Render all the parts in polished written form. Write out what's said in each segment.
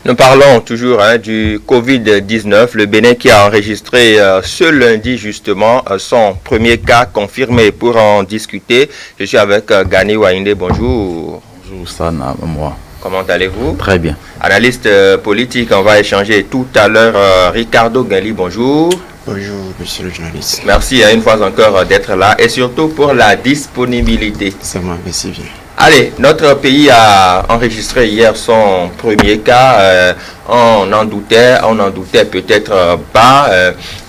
Nous parlons toujours du Covid-19, le Bénin qui a enregistré ce lundi justement son premier cas confirmé. Pour en discuter, je suis avec Gani Wainde, bonjour. Bonjour Sana, moi. Comment allez-vous? Très bien. Analyste politique, on va échanger tout à l'heure. Ricardo Gali, bonjour. Bonjour, monsieur le journaliste. Merci une fois encore d'être là et surtout pour la disponibilité. Ça m'a, merci bien. Allez, notre pays a enregistré hier son premier cas. On en doutait peut-être pas,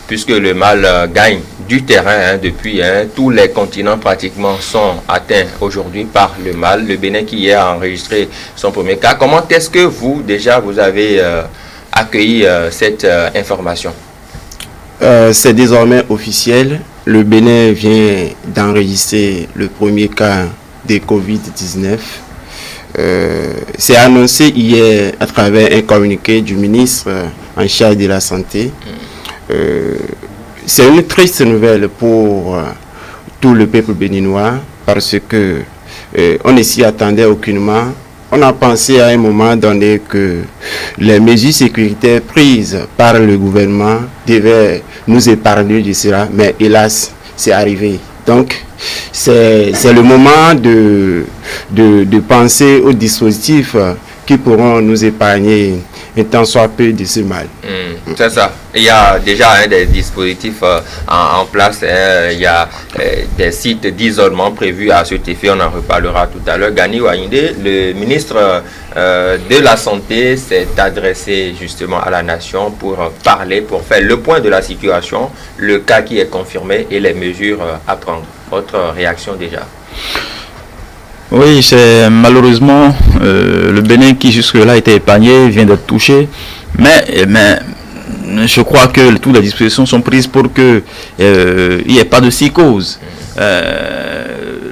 puisque le mal gagne du terrain depuis. Tous les continents pratiquement sont atteints aujourd'hui par le mal. Le Bénin qui hier a enregistré son premier cas. Comment est-ce que vous avez accueilli cette information? C'est désormais officiel. Le Bénin vient d'enregistrer le premier cas de Covid-19. C'est annoncé hier à travers un communiqué du ministre en charge de la Santé. C'est une triste nouvelle pour tout le peuple béninois parce que on ne s'y attendait aucunement. On a pensé à un moment donné que les mesures sécuritaires prises par le gouvernement devaient nous épargner de cela, mais hélas, c'est arrivé. Donc, c'est le moment de penser aux dispositifs qui pourront nous épargner un tant soit peu de ce mal. C'est ça. Il y a déjà des dispositifs en place. Il y a des sites d'isolement prévus à cet effet. On en reparlera tout à l'heure. Gani Wainde, le ministre de la Santé, s'est adressé justement à la nation pour parler, pour faire le point de la situation, le cas qui est confirmé et les mesures à prendre. Votre réaction déjà? Oui, c'est malheureusement le Bénin qui jusque-là était épargné vient d'être touché, mais je crois que toutes les dispositions sont prises pour que il n'y ait pas de psychose. Le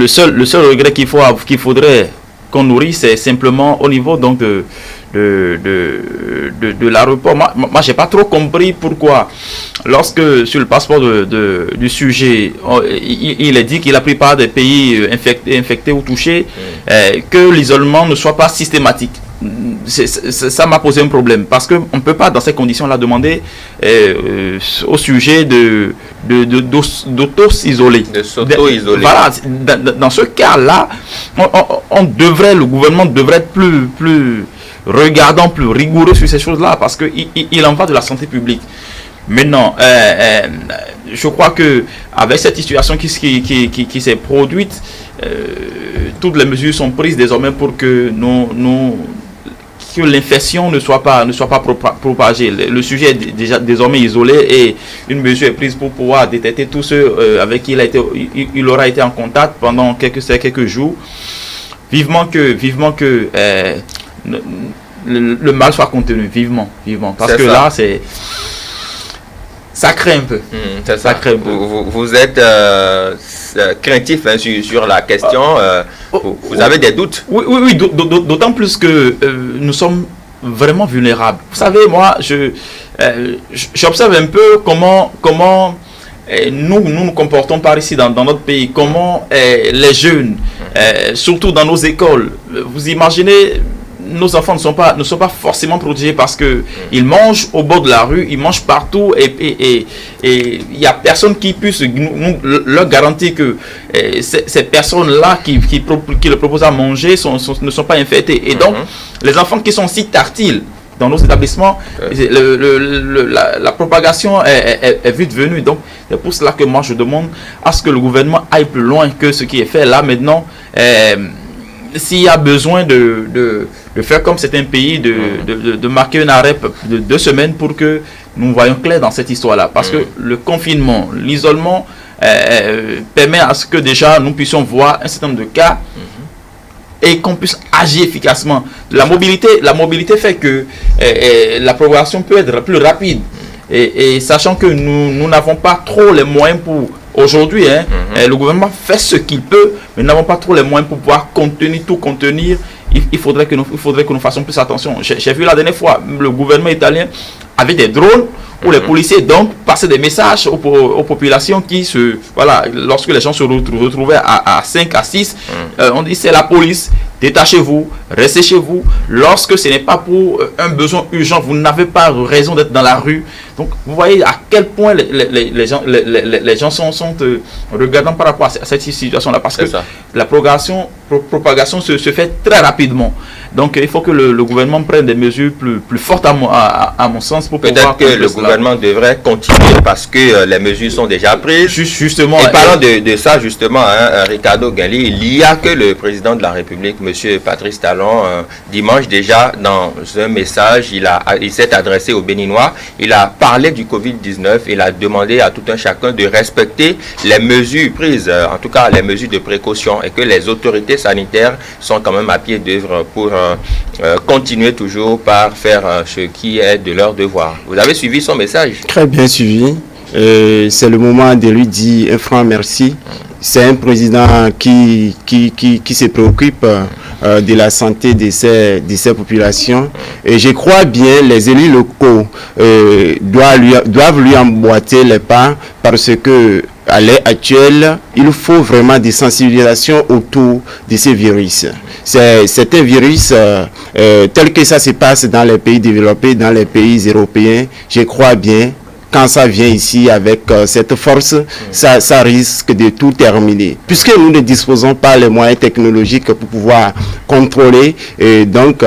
seul regret qu'il faudrait qu'on nourrisse, c'est simplement au niveau donc de l'aéroport. Moi j'ai pas trop compris pourquoi, lorsque sur le passeport du sujet, il est dit qu'il a pris part des pays infectés ou touchés, que l'isolement ne soit pas systématique. Ça m'a posé un problème, parce qu'on ne peut pas dans ces conditions-là demander au sujet d'auto-s'isoler. De s'auto-isoler. Voilà, dans ce cas-là, le gouvernement devrait être plus regardant, plus rigoureux sur ces choses-là, parce qu'il en va de la santé publique. Maintenant, je crois que avec cette situation qui s'est produite, toutes les mesures sont prises désormais pour que que l'infection ne soit pas propagée. Le sujet est déjà désormais isolé et une mesure est prise pour pouvoir détecter tous ceux avec qui il aura été en contact pendant quelques jours. Vivement que le mal soit contenu, vivement. Parce que là, ça craint un peu. Ça craint un peu. Vous êtes craintif sur la question. Vous avez des doutes? Oui, d'autant plus que nous sommes vraiment vulnérables. Vous savez, moi, j'observe un peu comment nous nous comportons par ici dans notre pays, comment les jeunes, surtout dans nos écoles, vous imaginez, nos enfants ne sont pas forcément protégés parce que ils mangent au bord de la rue, ils mangent partout et il n'y a personne qui puisse leur garantir que ces personnes-là qui leur proposent à manger ne sont pas infectées. Et donc, les enfants qui sont si tactiles dans nos établissements, la propagation est vite venue. Donc, c'est pour cela que moi, je demande à ce que le gouvernement aille plus loin que ce qui est fait là maintenant. S'il y a besoin de faire comme c'est un pays, de marquer un arrêt de 2 semaines pour que nous voyons clair dans cette histoire-là. Parce que le confinement, l'isolement permet à ce que déjà nous puissions voir un certain nombre de cas et qu'on puisse agir efficacement. La mobilité fait que la propagation peut être plus rapide. Et sachant que nous n'avons pas trop les moyens pour... Aujourd'hui, le gouvernement fait ce qu'il peut, mais nous n'avons pas trop les moyens pour pouvoir contenir. Il faudrait que nous fassions plus attention. J'ai vu la dernière fois, le gouvernement italien avait des drones où les policiers donc passaient des messages aux populations lorsque les gens se retrouvaient à 5 à 6, on dit c'est la police détachez-vous, restez chez vous. Lorsque ce n'est pas pour un besoin urgent, vous n'avez pas raison d'être dans la rue. Donc, vous voyez à quel point les gens sont regardants par rapport à cette situation-là, parce que la propagation se fait très rapidement. Donc, il faut que le gouvernement prenne des mesures plus fortes à mon sens pour pouvoir... Peut-être que le gouvernement devrait continuer parce que les mesures sont déjà prises. Justement. Et parlant de ça, justement, Ricardo Galli, il y a que le président de la République, M. Patrice Talon, dimanche déjà, dans un message, il s'est adressé aux Béninois. Il a parlé du Covid-19. Il a demandé à tout un chacun de respecter les mesures prises, en tout cas les mesures de précaution, et que les autorités sanitaires sont quand même à pied d'œuvre pour continuer toujours par faire ce qui est de leur devoir. Vous avez suivi son message? Très bien suivi. C'est le moment de lui dire un franc merci. C'est un président qui se préoccupe de la santé de ces populations. Et je crois bien les élus locaux doivent lui emboîter les pas, parce que à l'heure actuelle, il faut vraiment des sensibilisations autour de ces virus. C'est un virus tel que ça se passe dans les pays développés, dans les pays européens. Je crois bien, quand ça vient ici avec cette force, ça risque de tout terminer. Puisque nous ne disposons pas les moyens technologiques pour pouvoir contrôler, et donc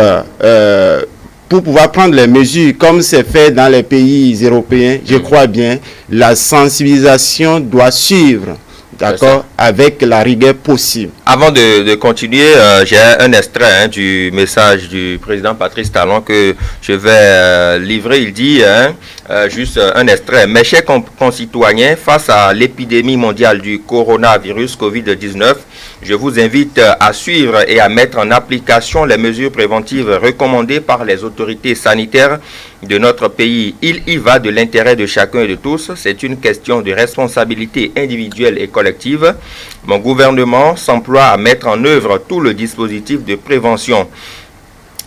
pour pouvoir prendre les mesures comme c'est fait dans les pays européens, je crois bien, la sensibilisation doit suivre. D'accord, avec la rigueur possible. Avant de continuer, j'ai un extrait du message du président Patrice Talon que je vais livrer. Il dit, juste un extrait: mes chers concitoyens, face à l'épidémie mondiale du coronavirus Covid-19, je vous invite à suivre et à mettre en application les mesures préventives recommandées par les autorités sanitaires de notre pays. Il y va de l'intérêt de chacun et de tous. C'est une question de responsabilité individuelle et collective. Mon gouvernement s'emploie à mettre en œuvre tout le dispositif de prévention.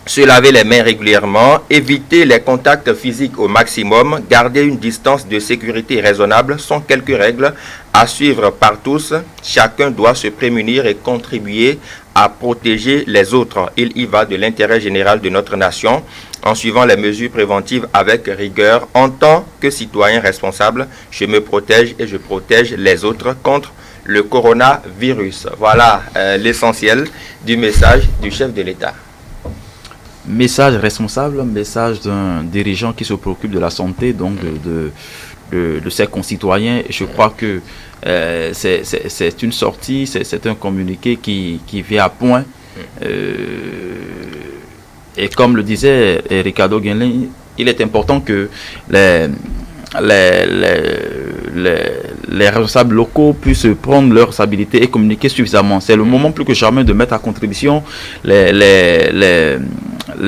Se laver les mains régulièrement, éviter les contacts physiques au maximum, garder une distance de sécurité raisonnable sont quelques règles à suivre par tous. Chacun doit se prémunir et contribuer à protéger les autres. Il y va de l'intérêt général de notre nation. En suivant les mesures préventives avec rigueur, en tant que citoyen responsable, je me protège et je protège les autres contre le coronavirus. Voilà l'essentiel du message du chef de l'État. Message responsable, message d'un dirigeant qui se préoccupe de la santé, donc de ses concitoyens. Je crois que c'est une sortie, c'est un communiqué qui vient à point. Et comme le disait Ricardo Galli, il est important que les responsables locaux puissent prendre leurs responsabilités et communiquer suffisamment. C'est le moment plus que jamais de mettre à contribution les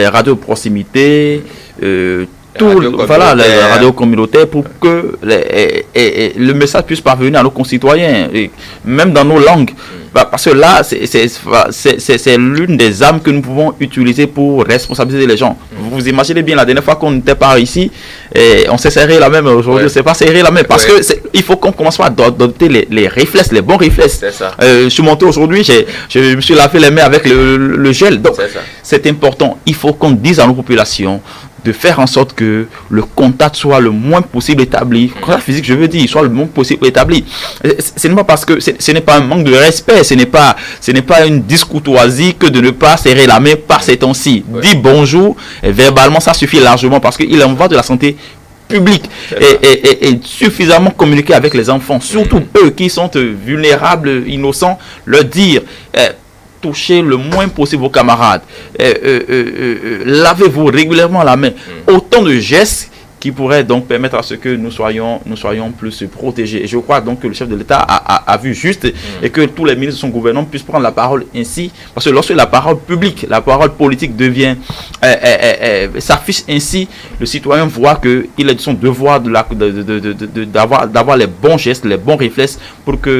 radios de proximité, les radios communautaires, pour que le message puisse parvenir à nos concitoyens, et même dans nos langues. Parce que là, c'est l'une des armes que nous pouvons utiliser pour responsabiliser les gens. Vous imaginez bien, la dernière fois qu'on était par ici, et on s'est serré la main, aujourd'hui, c'est pas serré la main. Parce que il faut qu'on commence à adopter les réflexes, les bons réflexes. Je suis monté aujourd'hui, je me suis lavé les mains avec le gel. Donc, c'est important. Il faut qu'on dise à nos populations de faire en sorte que le contact soit le moins possible établi. Contact physique, je veux dire, soit le moins possible établi. Ce n'est pas parce que ce n'est pas un manque de respect, ce n'est pas une discourtoisie que de ne pas serrer la main par ces temps-ci. Dire bonjour, et verbalement, ça suffit largement, parce qu'il en va de la santé publique, et suffisamment communiquer avec les enfants, surtout eux qui sont vulnérables, innocents, leur dire... touchez le moins possible vos camarades, lavez-vous régulièrement la main. Autant de gestes qui pourraient donc permettre à ce que nous soyons plus protégés. Et je crois donc que le chef de l'État a vu juste, et que tous les ministres de son gouvernement puissent prendre la parole ainsi, parce que lorsque la parole publique, la parole politique s'affiche ainsi, le citoyen voit qu'il est de son devoir d'avoir les bons gestes, les bons réflexes, pour que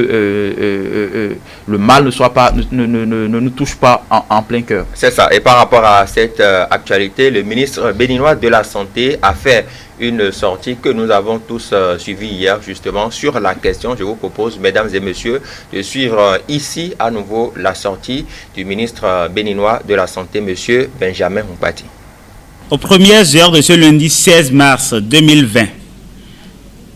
le mal ne nous touche pas en plein cœur. C'est ça. Et par rapport à cette actualité, le ministre béninois de la Santé a fait une sortie que nous avons tous suivie hier justement sur la question. Je vous propose, mesdames et messieurs, de suivre ici à nouveau la sortie du ministre béninois de la Santé, monsieur Benjamin Humpati. Aux premières heures de ce lundi 16 mars 2020,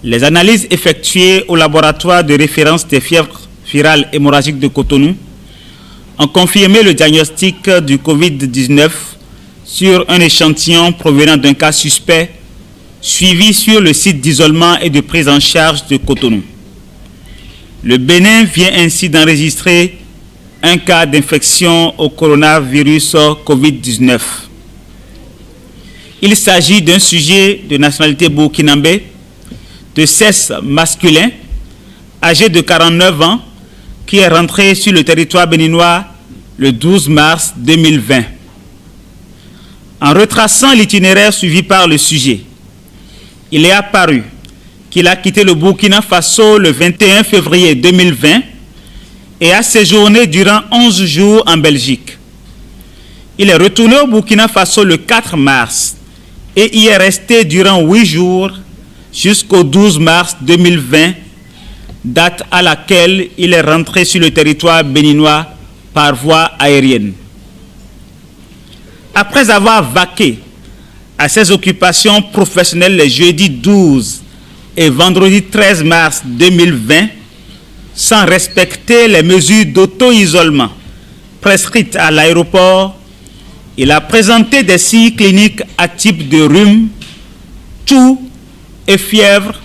les analyses effectuées au laboratoire de référence des fièvres virales hémorragiques de Cotonou ont confirmé le diagnostic du Covid-19 sur un échantillon provenant d'un cas suspect suivi sur le site d'isolement et de prise en charge de Cotonou. Le Bénin vient ainsi d'enregistrer un cas d'infection au coronavirus Covid-19. Il s'agit d'un sujet de nationalité burkinabé, de sexe masculin, âgé de 49 ans, qui est rentré sur le territoire béninois le 12 mars 2020. En retraçant l'itinéraire suivi par le sujet, il est apparu qu'il a quitté le Burkina Faso le 21 février 2020 et a séjourné durant 11 jours en Belgique. Il est retourné au Burkina Faso le 4 mars et y est resté durant 8 jours jusqu'au 12 mars 2020, date à laquelle il est rentré sur le territoire béninois par voie aérienne. Après avoir vaqué à ses occupations professionnelles les jeudis 12 et vendredi 13 mars 2020, sans respecter les mesures d'auto-isolement prescrites à l'aéroport, il a présenté des signes cliniques atypiques de rhume, toux et fièvre,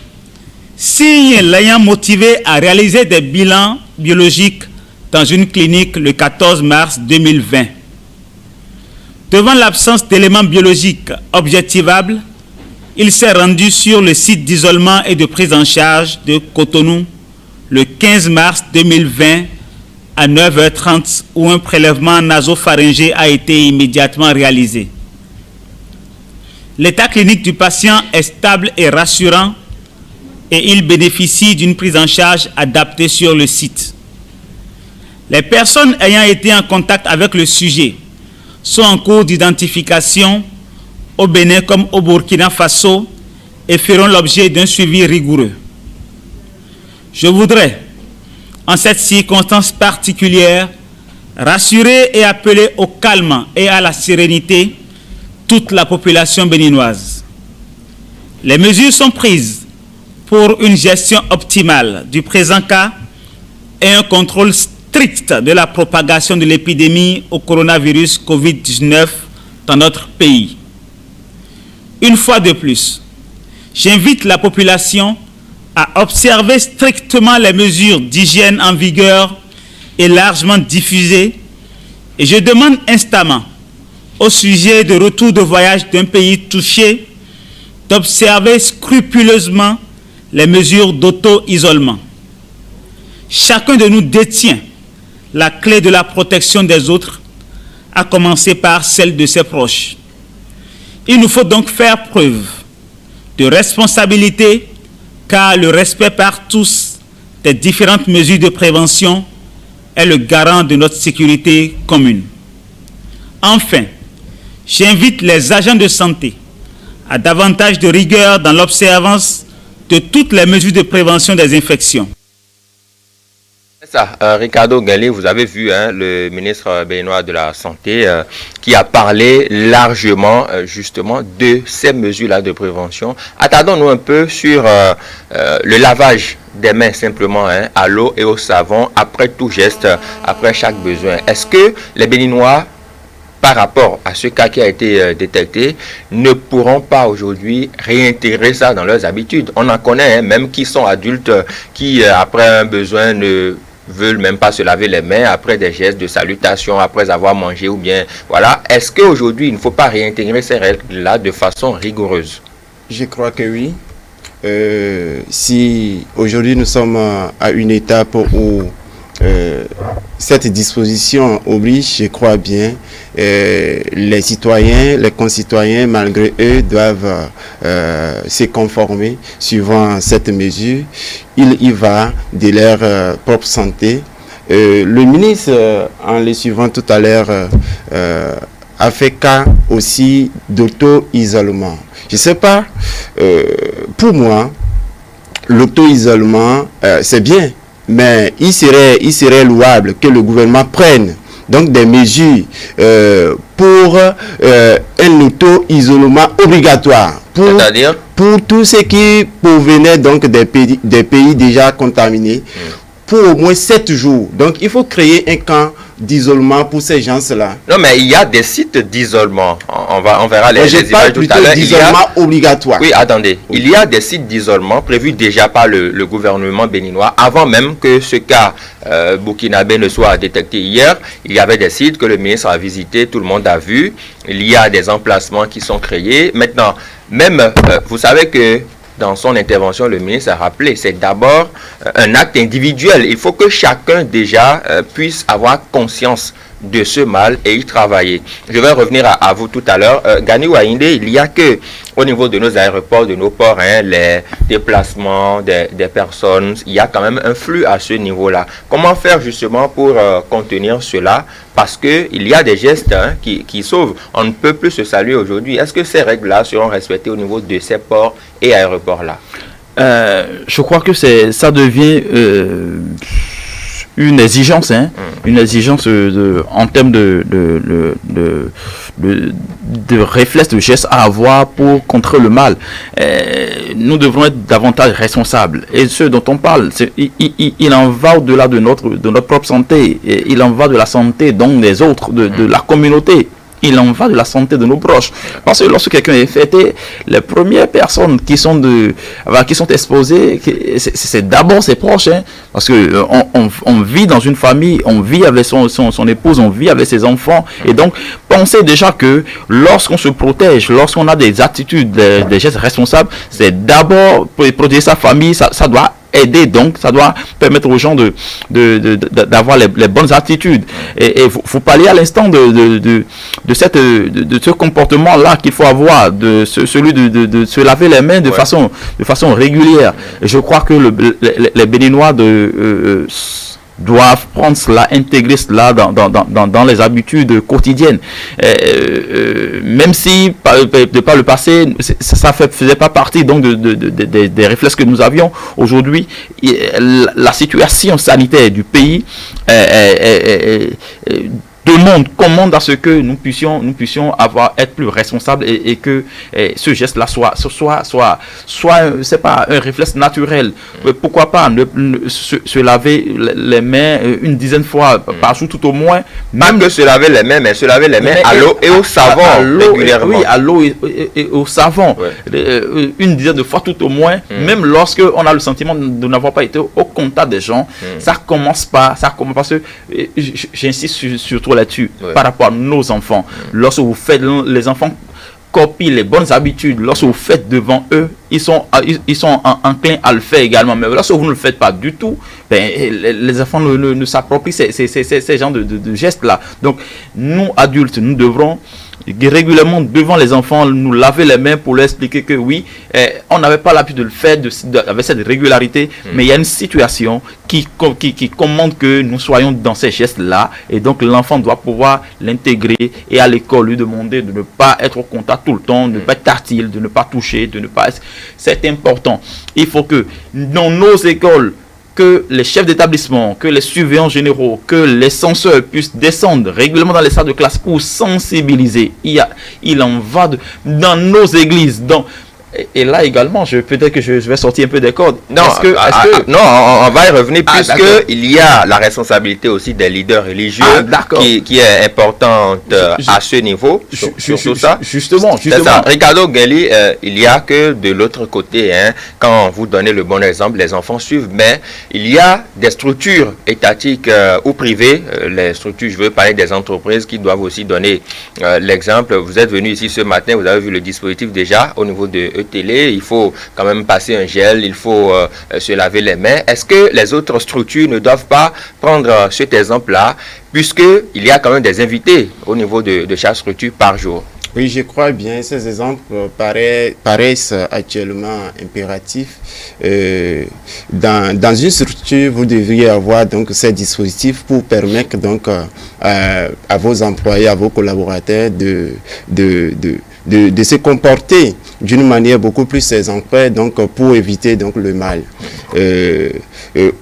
signes l'ayant motivé à réaliser des bilans biologiques dans une clinique le 14 mars 2020. Devant l'absence d'éléments biologiques objectivables, il s'est rendu sur le site d'isolement et de prise en charge de Cotonou le 15 mars 2020 à 9h30 où un prélèvement nasopharyngé a été immédiatement réalisé. L'état clinique du patient est stable et rassurant et il bénéficie d'une prise en charge adaptée sur le site. Les personnes ayant été en contact avec le sujet sont en cours d'identification au Bénin comme au Burkina Faso et feront l'objet d'un suivi rigoureux. Je voudrais, en cette circonstance particulière, rassurer et appeler au calme et à la sérénité toute la population béninoise. Les mesures sont prises pour une gestion optimale du présent cas et un contrôle strict de la propagation de l'épidémie au coronavirus Covid-19 dans notre pays. Une fois de plus, j'invite la population à observer strictement les mesures d'hygiène en vigueur et largement diffusées et je demande instamment au sujet de retour de voyage d'un pays touché d'observer scrupuleusement les mesures d'auto-isolement. Chacun de nous détient la clé de la protection des autres, à commencer par celle de ses proches. Il nous faut donc faire preuve de responsabilité, car le respect par tous des différentes mesures de prévention est le garant de notre sécurité commune. Enfin, j'invite les agents de santé à davantage de rigueur dans l'observance de toutes les mesures de prévention des infections. Ça, Ricardo Galli, vous avez vu le ministre béninois de la Santé qui a parlé largement justement de ces mesures-là de prévention. Attardons-nous un peu sur le lavage des mains simplement à l'eau et au savon après tout geste, après chaque besoin. Est-ce que les Béninois, par rapport à ce cas qui a été détecté, ne pourront pas aujourd'hui réintégrer ça dans leurs habitudes? On en connaît même qui sont adultes, qui après un besoin ne veulent même pas se laver les mains après des gestes de salutation, après avoir mangé ou bien, voilà. Est-ce qu'aujourd'hui, il ne faut pas réintégrer ces règles-là de façon rigoureuse? Je crois que oui. Si aujourd'hui nous sommes à une étape où cette disposition oblige, je crois bien, les citoyens, les concitoyens, malgré eux, doivent se conformer suivant cette mesure. Il y va de leur propre santé. Le ministre, en le suivant tout à l'heure, a fait cas aussi d'auto-isolement. Je ne sais pas, pour moi, l'auto-isolement, c'est bien, mais il serait louable que le gouvernement prenne donc des mesures pour un auto-isolement obligatoire pour tous ceux qui provenaient donc des pays déjà contaminés pour au moins 7 jours. Donc il faut créer un camp d'isolement pour ces gens-là. Non, mais il y a des sites d'isolement. On verra les images tout à l'heure. D'isolement obligatoire. Oui, attendez. Oui. Il y a des sites d'isolement prévus déjà par le gouvernement béninois. Avant même que ce cas burkinabé ne soit détecté hier, il y avait des sites que le ministre a visités, tout le monde a vu. Il y a des emplacements qui sont créés. Maintenant, même, vous savez que dans son intervention, le ministre a rappelé, c'est d'abord un acte individuel. Il faut que chacun déjà puisse avoir conscience de ce mal et y travailler. Je vais revenir à vous tout à l'heure. Gani Wainde, il y a que au niveau de nos aéroports, de nos ports, les déplacements des personnes, il y a quand même un flux à ce niveau-là. Comment faire justement pour contenir cela? Parce qu'il y a des gestes qui sauvent. On ne peut plus se saluer aujourd'hui. Est-ce que ces règles-là seront respectées au niveau de ces ports et aéroports-là? Je crois que ça devient une exigence, une exigence en termes de réflexes, de gestes à avoir pour contrer le mal. Nous devrons être davantage responsables. Et ce dont on parle, il en va au-delà de notre propre santé. Et il en va de la santé donc des autres, de la communauté. Il en va de la santé de nos proches. Parce que lorsque quelqu'un est infecté, les premières personnes qui sont exposées, c'est d'abord ses proches. Parce que on vit dans une famille, on vit avec son épouse, on vit avec ses enfants. Et donc, pensez déjà que lorsqu'on se protège, lorsqu'on a des attitudes, des gestes responsables, c'est d'abord pour protéger sa famille, ça doit aider, donc ça doit permettre aux gens d'avoir les bonnes attitudes. Et vous parliez à l'instant de ce comportement là qu'il faut avoir, celui de se laver les mains de façon régulière. Et je crois que les Béninois doivent prendre cela, intégrer cela dans les habitudes quotidiennes. Même si de par le passé, ça faisait pas partie donc des réflexes que nous avions. Aujourd'hui, la situation sanitaire du pays commande à ce que nous puissions être plus responsables et que ce geste-là soit c'est pas un réflexe naturel. Pourquoi pas se laver les mains une dizaine de fois par jour tout au moins. Même que se laver les mains, mais se laver les mains à l'eau et au savon régulièrement. Oui, à l'eau et au savon. Ouais. Une dizaine de fois tout au moins. Même lorsque on a le sentiment de n'avoir pas été au contact des gens, ça commence parce que j'insiste surtout là-dessus, par rapport à nos enfants. Lorsque vous faites, les enfants copient les bonnes habitudes. Lorsque vous faites devant eux, ils sont enclins à le faire également. Mais lorsque vous ne le faites pas du tout, les enfants ne s'approprient ces genres de gestes-là. Donc, nous, adultes, nous devrons régulièrement devant les enfants nous laver les mains pour leur expliquer que oui, on n'avait pas l'habitude de le faire avec cette régularité, mais il y a une situation qui commande que nous soyons dans ces gestes-là, et donc l'enfant doit pouvoir l'intégrer et à l'école lui demander de ne pas être au contact tout le temps, de ne pas être tactile, de ne pas toucher, de ne pas... C'est important. Il faut que dans nos écoles, que les chefs d'établissement, que les surveillants généraux, que les censeurs puissent descendre régulièrement dans les salles de classe pour sensibiliser. Il en va dans nos églises, et là également, peut-être que je vais sortir un peu des cordes. Non, non, on va y revenir, puisque il y a la responsabilité aussi des leaders religieux qui est importante à ce niveau, sur tout ça. Justement. Ça. Ricardo Guelli, il y a que de l'autre côté, quand vous donnez le bon exemple, les enfants suivent, mais il y a des structures étatiques ou privées, les structures, je veux parler des entreprises qui doivent aussi donner l'exemple. Vous êtes venu ici ce matin, vous avez vu le dispositif déjà au niveau de télé, il faut quand même passer un gel, il faut se laver les mains. Est-ce que les autres structures ne doivent pas prendre cet exemple-là, puisqu'il y a quand même des invités au niveau de chaque structure par jour? Oui, je crois bien. Ces exemples paraissent actuellement impératifs. Dans une structure, vous devriez avoir donc ces dispositifs pour permettre donc à vos employés, à vos collaborateurs de se comporter d'une manière beaucoup plus exemplaire, donc pour éviter donc le mal.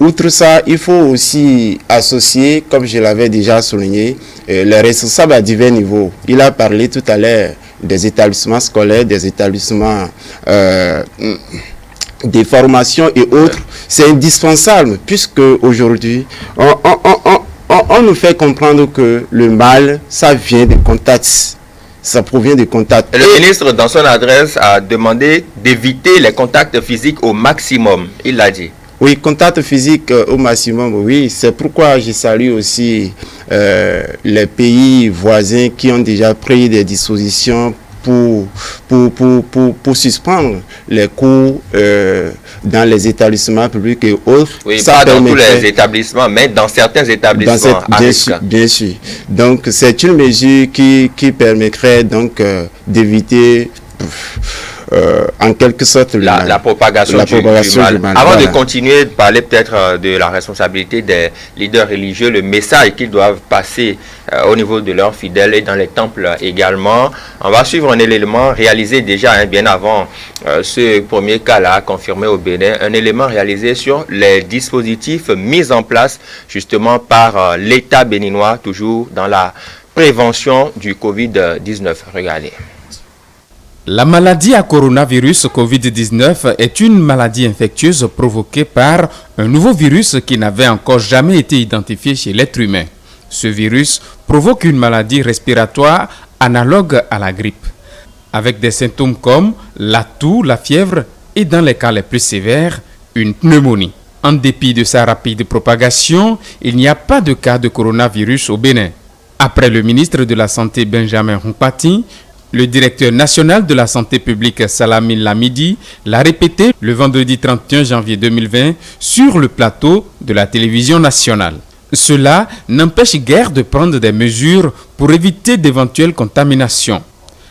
Outre ça, il faut aussi associer, comme je l'avais déjà souligné, les responsables à divers niveaux. Il a parlé tout à l'heure des établissements scolaires, des établissements des formations et autres. C'est indispensable puisque aujourd'hui, on nous fait comprendre que le mal, ça vient des contacts. Ça provient des contacts. Le ministre, dans son adresse, a demandé d'éviter les contacts physiques au maximum. Il l'a dit. Oui, contact physique au maximum, oui. C'est pourquoi je salue aussi les pays voisins qui ont déjà pris des dispositions pour suspendre les cours dans les établissements publics et autres. Oui, ça pas dans tous les établissements, mais dans certains établissements. Bien sûr. Donc, c'est une mesure qui permettrait donc d'éviter en quelque sorte la propagation du mal. Avant de continuer de parler peut-être de la responsabilité des leaders religieux, le message qu'ils doivent passer au niveau de leurs fidèles et dans les temples également, on va suivre un élément réalisé déjà bien avant ce premier cas-là confirmé au Bénin, un élément réalisé sur les dispositifs mis en place justement par l'État béninois, toujours dans la prévention du Covid-19. Regardez. La maladie à coronavirus Covid-19 est une maladie infectieuse provoquée par un nouveau virus qui n'avait encore jamais été identifié chez l'être humain. Ce virus provoque une maladie respiratoire analogue à la grippe, avec des symptômes comme la toux, la fièvre et dans les cas les plus sévères, une pneumonie. En dépit de sa rapide propagation, il n'y a pas de cas de coronavirus au Bénin. Après le ministre de la Santé Benjamin Humpati, le directeur national de la santé publique Salamine Lamidi l'a répété le vendredi 31 janvier 2020 sur le plateau de la télévision nationale. Cela n'empêche guère de prendre des mesures pour éviter d'éventuelles contaminations.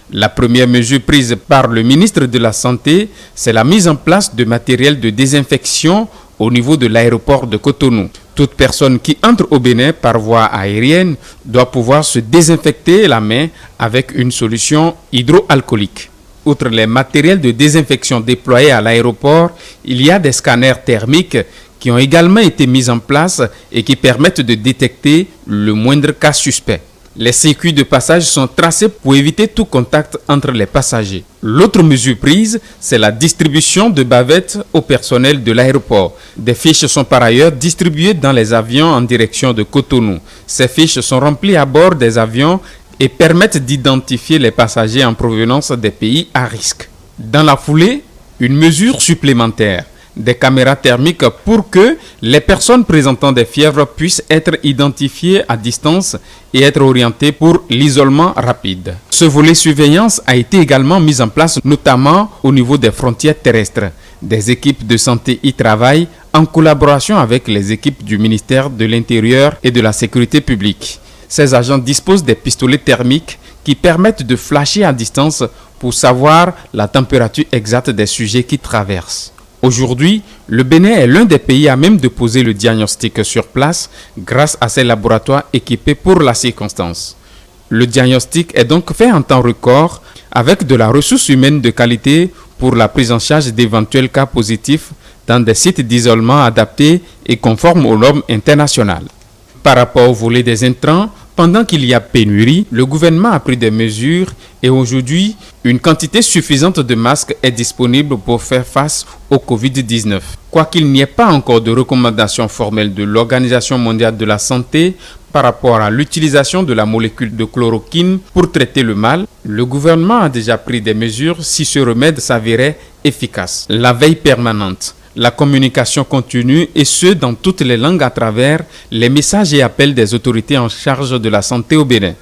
La première mesure prise par le ministre de la Santé, c'est la mise en place de matériel de désinfection au niveau de l'aéroport de Cotonou. Toute personne qui entre au Bénin par voie aérienne doit pouvoir se désinfecter la main avec une solution hydroalcoolique. Outre les matériels de désinfection déployés à l'aéroport, il y a des scanners thermiques qui ont également été mis en place et qui permettent de détecter le moindre cas suspect. Les circuits de passage sont tracés pour éviter tout contact entre les passagers. L'autre mesure prise, c'est la distribution de bavettes au personnel de l'aéroport. Des fiches sont par ailleurs distribuées dans les avions en direction de Cotonou. Ces fiches sont remplies à bord des avions et permettent d'identifier les passagers en provenance des pays à risque. Dans la foulée, une mesure supplémentaire. Des caméras thermiques pour que les personnes présentant des fièvres puissent être identifiées à distance et être orientées pour l'isolement rapide. Ce volet surveillance a été également mis en place notamment au niveau des frontières terrestres. Des équipes de santé y travaillent en collaboration avec les équipes du ministère de l'Intérieur et de la Sécurité publique. Ces agents disposent des pistolets thermiques qui permettent de flasher à distance pour savoir la température exacte des sujets qui traversent. Aujourd'hui, le Bénin est l'un des pays à même de poser le diagnostic sur place grâce à ses laboratoires équipés pour la circonstance. Le diagnostic est donc fait en temps record avec de la ressource humaine de qualité pour la prise en charge d'éventuels cas positifs dans des sites d'isolement adaptés et conformes aux normes internationales. Par rapport au volet des intrants, pendant qu'il y a pénurie, le gouvernement a pris des mesures et aujourd'hui, une quantité suffisante de masques est disponible pour faire face au Covid-19. Quoiqu'il n'y ait pas encore de recommandations formelles de l'Organisation mondiale de la santé par rapport à l'utilisation de la molécule de chloroquine pour traiter le mal, le gouvernement a déjà pris des mesures si ce remède s'avérait efficace. La veille permanente, la communication continue et ce dans toutes les langues à travers les messages et appels des autorités en charge de la santé au Bénin.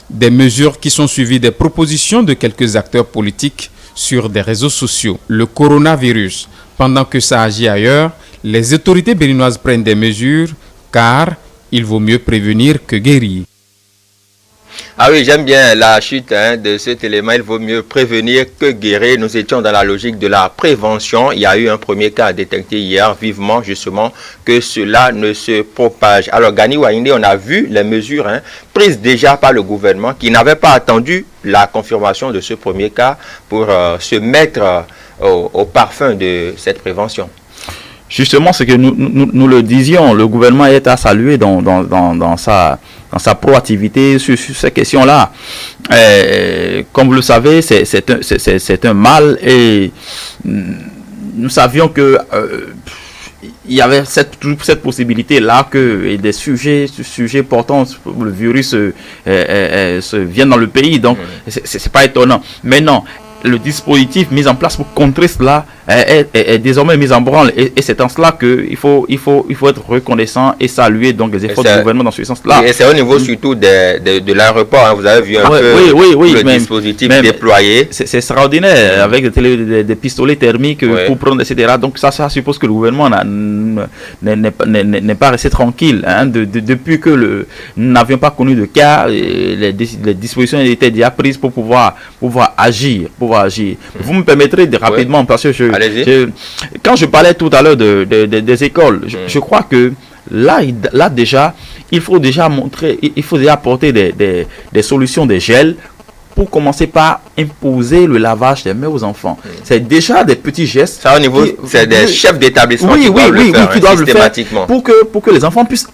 Des mesures qui sont suivies des propositions de quelques acteurs politiques sur des réseaux sociaux. Le coronavirus, pendant que ça agit ailleurs, les autorités béninoises prennent des mesures car il vaut mieux prévenir que guérir. Ah oui, j'aime bien la chute de cet élément. Il vaut mieux prévenir que guérir. Nous étions dans la logique de la prévention. Il y a eu un premier cas détecté hier, vivement justement que cela ne se propage. Alors Gani Wainde, on a vu les mesures prises déjà par le gouvernement qui n'avait pas attendu la confirmation de ce premier cas pour se mettre au parfum de cette prévention. Justement, ce que nous le disions, le gouvernement est à saluer dans sa proactivité sur ces questions-là. Comme vous le savez, c'est un mal et nous savions que il y avait cette possibilité-là que des sujets portant le virus viennent dans le pays. Donc, c'est pas étonnant. Maintenant, le dispositif mis en place pour contrer cela est désormais mis en branle et c'est en cela qu'il faut être reconnaissant et saluer donc les efforts du gouvernement dans ce sens-là. Et c'est au niveau surtout de l'aéroport, vous avez vu un peu le dispositif déployé. C'est extraordinaire avec des pistolets thermiques pour prendre, etc. Donc ça suppose que le gouvernement n'est pas resté tranquille. Depuis que nous n'avions pas connu de cas, les dispositions étaient déjà prises pour pouvoir agir. Vous me permettrez de rapidement, parce que quand je parlais tout à l'heure des écoles, je crois que là déjà, il faut déjà apporter des solutions de gel pour commencer par imposer le lavage des mains aux enfants. C'est déjà des petits gestes. Ça au niveau, c'est des chefs d'établissement qui doivent le faire systématiquement. Pour que les enfants puissent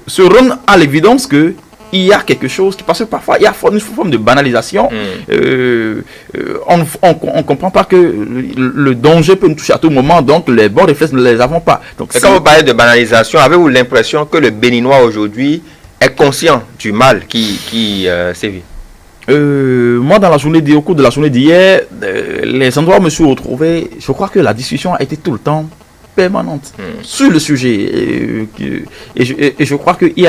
se rendre à l'évidence que il y a quelque chose qui, parce que parfois il y a une forme de banalisation. On ne comprend pas que le danger peut nous toucher à tout moment, donc les bons réflexes ne les avons pas. Donc, quand vous parlez de banalisation, avez-vous l'impression que le Béninois aujourd'hui est conscient du mal qui sévit? Moi, au cours de la journée d'hier, les endroits où je me suis retrouvé, je crois que la discussion a été tout le temps permanente sur le sujet et je crois qu'il y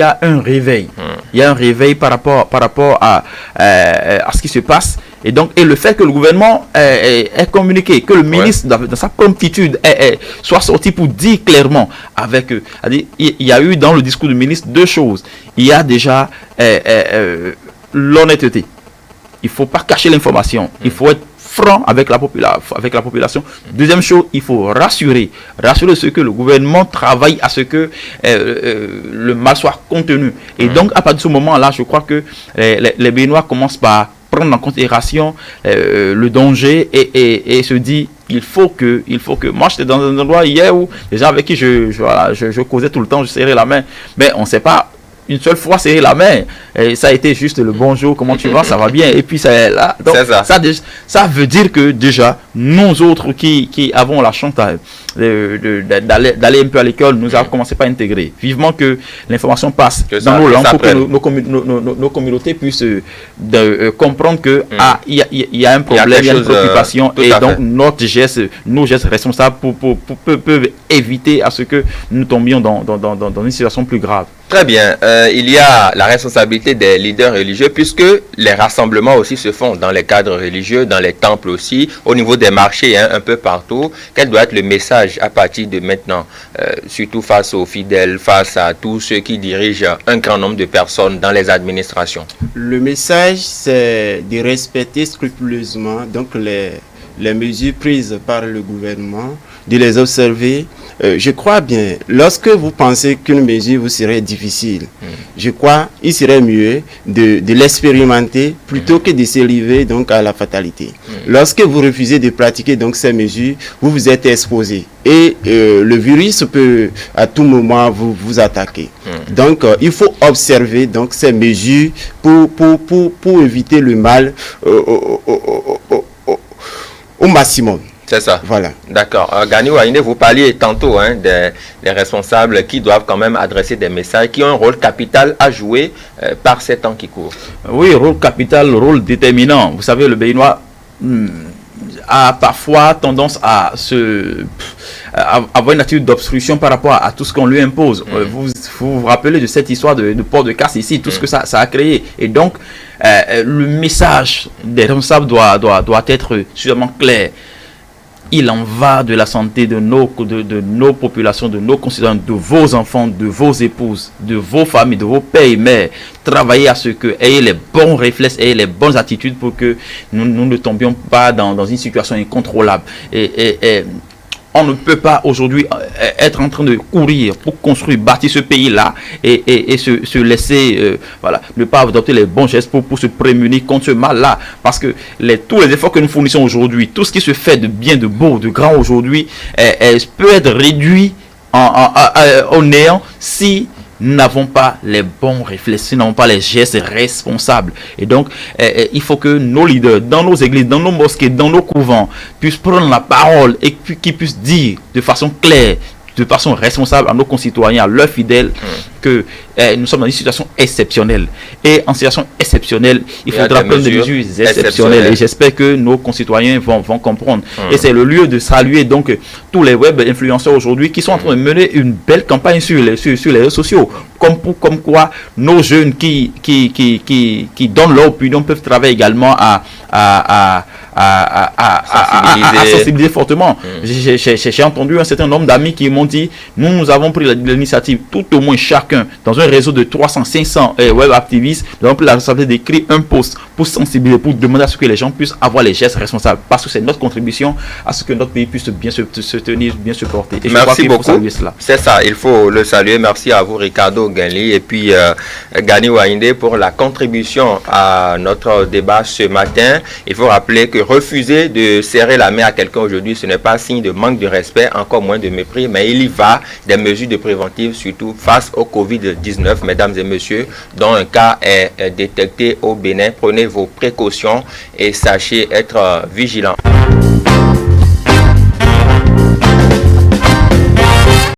a un réveil. Il y a un réveil par rapport à ce qui se passe et le fait que le gouvernement ait communiqué, que le ministre dans sa promptitude soit sorti pour dire clairement il y a eu dans le discours du ministre deux choses. Il y a déjà l'honnêteté. Il ne faut pas cacher l'information. Il faut être franc avec la population. Deuxième chose, il faut rassurer ce que le gouvernement travaille à ce que le mal soit contenu. Et donc, à partir de ce moment-là, je crois que les Béninois commencent par prendre en considération le danger et se dit il faut que moi j'étais dans un endroit hier où les gens avec qui je causais tout le temps, je serrais la main, mais on ne sait pas une seule fois serrer la main et ça a été juste le bonjour, comment tu vas, ça va bien, et puis ça là. Donc ça veut dire que déjà nous autres qui avons la chance d'aller un peu à l'école, nous avons commencé par intégrer vivement que l'information passe dans nos langues pour que nos communautés puissent comprendre que il y a un problème, il y a une préoccupation, et donc nos gestes responsables peuvent éviter à ce que nous tombions dans une situation plus grave. Très bien. Il y a la responsabilité des leaders religieux puisque les rassemblements aussi se font dans les cadres religieux, dans les temples aussi, au niveau des marchés, un peu partout. Quel doit être le message à partir de maintenant, surtout face aux fidèles, face à tous ceux qui dirigent un grand nombre de personnes dans les administrations? Le message, c'est de respecter scrupuleusement donc les mesures prises par le gouvernement, de les observer. Je crois bien, lorsque vous pensez qu'une mesure vous serait difficile, je crois il serait mieux de l'expérimenter plutôt que de se livrer donc à la fatalité. Lorsque vous refusez de pratiquer donc ces mesures, vous vous êtes exposé et le virus peut à tout moment vous attaquer. Donc il faut observer donc ces mesures pour éviter le mal au maximum. C'est ça. Voilà. D'accord. Gani Wainde, vous parliez tantôt des responsables qui doivent quand même adresser des messages, qui ont un rôle capital à jouer par ces temps qui courent. Oui, rôle capital, rôle déterminant. Vous savez, le Béninois a parfois tendance à avoir une attitude d'obstruction par rapport à tout ce qu'on lui impose. Vous vous rappelez de cette histoire de port de casse ici, tout ce que ça a créé. Et donc, le message des responsables doit être suffisamment clair. il en va de la santé de nos populations, de nos concitoyens, de vos enfants, de vos épouses, de vos familles, de vos pères et mères. Travaillez à ce que, ayez les bons réflexes, ayez les bonnes attitudes pour que nous ne tombions pas dans une situation incontrôlable. Et on ne peut pas aujourd'hui être en train de courir pour construire, bâtir ce pays-là et se laisser, ne pas adopter les bons gestes pour se prémunir contre ce mal-là. Parce que tous les efforts que nous fournissons aujourd'hui, tout ce qui se fait de bien, de beau, de grand aujourd'hui, peut être réduit au néant si nous n'avons pas les bons réflexes, nous n'avons pas les gestes responsables. Et donc, il faut que nos leaders, dans nos églises, dans nos mosquées, dans nos couvents, puissent prendre la parole et qu'ils puissent dire de façon claire, de façon responsable à nos concitoyens, à leurs fidèles, que nous sommes dans une situation exceptionnelle. Et en situation exceptionnelle, il faudra prendre des mesures exceptionnelles. Et j'espère que nos concitoyens vont comprendre. Et c'est le lieu de saluer donc tous les web influenceurs aujourd'hui qui sont en train de mener une belle campagne sur les réseaux sociaux. Comme quoi nos jeunes qui donnent leur opinion peuvent travailler également à sensibiliser fortement. J'ai entendu un certain nombre d'amis qui m'ont dit, nous avons pris l'initiative, tout au moins chacun, dans un réseau de 300-500 web activistes, nous avons pris la responsabilité d'écrire un post pour sensibiliser, pour demander à ce que les gens puissent avoir les gestes responsables, parce que c'est notre contribution à ce que notre pays puisse bien se tenir, bien se porter. Et merci beaucoup. C'est ça, il faut le saluer. Merci à vous, Ricardo Ganli, et puis Gani Wainde pour la contribution à notre débat ce matin. Il faut rappeler que refuser de serrer la main à quelqu'un aujourd'hui, ce n'est pas signe de manque de respect, encore moins de mépris, mais il y va des mesures de préventive, surtout face au Covid-19, mesdames et messieurs, dont un cas est détecté au Bénin. Prenez vos précautions et sachez être vigilants.